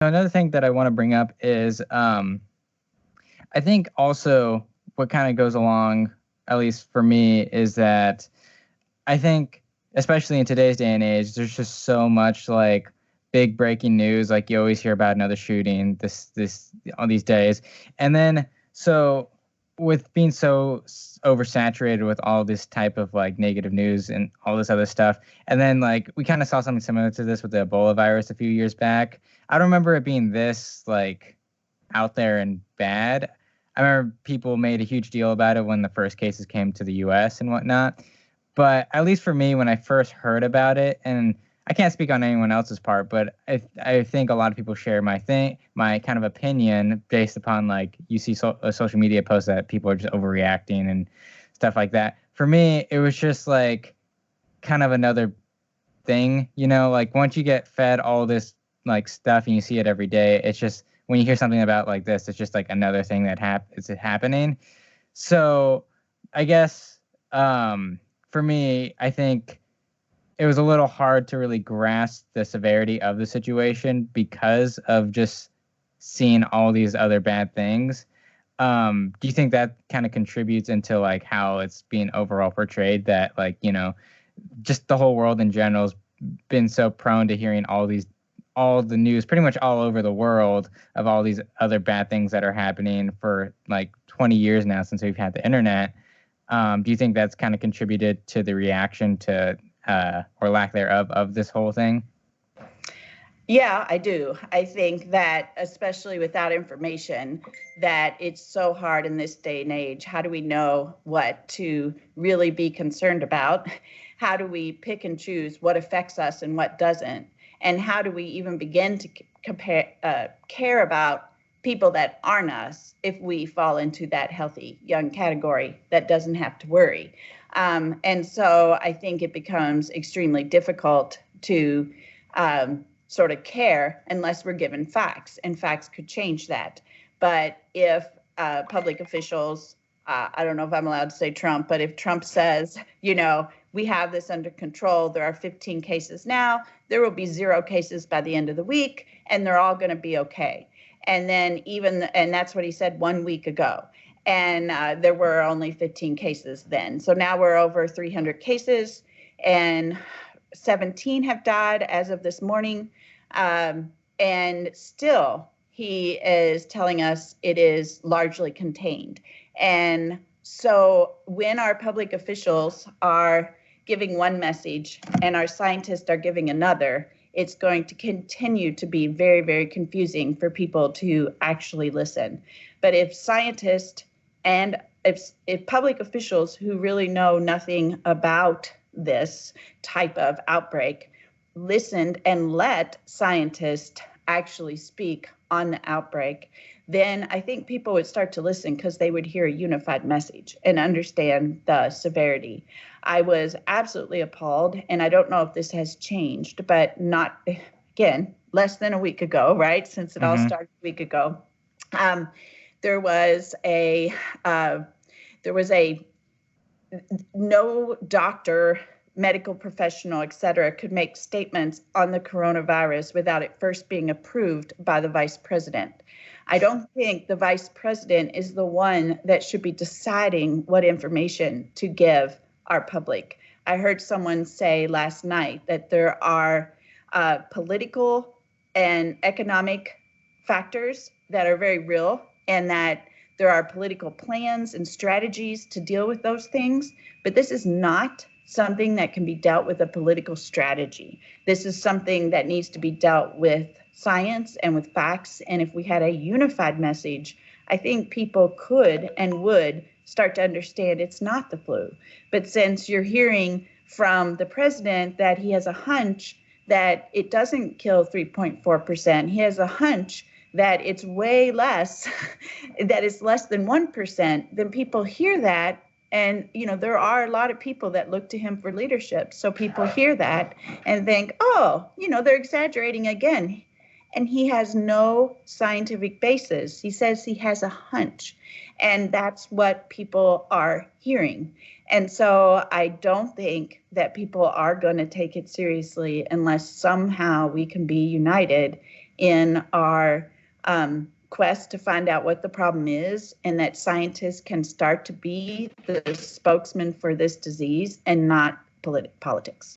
Another thing that I want to bring up is I think also what kind of goes along, at least for me, is that I think, especially in today's day and age, there's just so much like big breaking news. Like you always hear about another shooting this on these days, and then so with being so oversaturated with all this type of like negative news and all this other stuff, and then like we kind of saw something similar to this with the Ebola virus a few years back. I don't remember it being this like out there and bad. I remember people made a huge deal about it when the first cases came to the U.S. and whatnot. But at least for me, when I first heard about it, and I can't speak on anyone else's part, but I think a lot of people share my kind of opinion based upon like you see social media posts that people are just overreacting and stuff like that. For me, it was just like kind of another thing, like once you get fed all this like stuff and you see it every day, it's just when you hear something about like this, it's just like another thing that is happening. So I guess for me, I think it was a little hard to really grasp the severity of the situation because of just seeing all these other bad things. Do you think that kind of contributes into like how it's being overall portrayed, that like, just the whole world in general has been so prone to hearing all the news pretty much all over the world of all these other bad things that are happening for like 20 years now since we've had the internet? Do you think that's kind of contributed to the reaction to or lack thereof of this whole thing? Yeah, I do. I think that especially without information, that it's so hard in this day and age. How do we know what to really be concerned about? How do we pick and choose what affects us and what doesn't? And how do we even begin to care about people that aren't us if we fall into that healthy young category that doesn't have to worry? And so I think it becomes extremely difficult to sort of care unless we're given facts, and facts could change that. But if public officials, I don't know if I'm allowed to say Trump, but if Trump says, we have this under control, there are 15 cases now, there will be 0 cases by the end of the week, and they're all going to be okay. And then and that's what he said 1 week ago. And there were only 15 cases then. So now we're over 300 cases, and 17 have died as of this morning. And still, he is telling us it is largely contained. And so when our public officials are giving one message and our scientists are giving another, it's going to continue to be very, very confusing for people to actually listen. But if scientists and if public officials who really know nothing about this type of outbreak listened and let scientists actually speak on the outbreak, then I think people would start to listen because they would hear a unified message and understand the severity. I was absolutely appalled, and I don't know if this has changed, but not, again, less than a week ago, right? Since it all started a week ago. There was a no doctor, medical professional, et cetera, could make statements on the coronavirus without it first being approved by the vice president. I don't think the vice president is the one that should be deciding what information to give our public. I heard someone say last night that there are political and economic factors that are very real, and that there are political plans and strategies to deal with those things. But this is not something that can be dealt with a political strategy. This is something that needs to be dealt with science and with facts. And if we had a unified message, I think people could and would start to understand it's not the flu. But since you're hearing from the president that he has a hunch that it doesn't kill 3.4%, he has a hunch that it's way less, that it's less than 1%, then people hear that. And, there are a lot of people that look to him for leadership. So people hear that and think, oh, they're exaggerating again. And he has no scientific basis. He says he has a hunch. And that's what people are hearing. And so I don't think that people are going to take it seriously unless somehow we can be united in our quest to find out what the problem is, and that scientists can start to be the spokesman for this disease and not politics.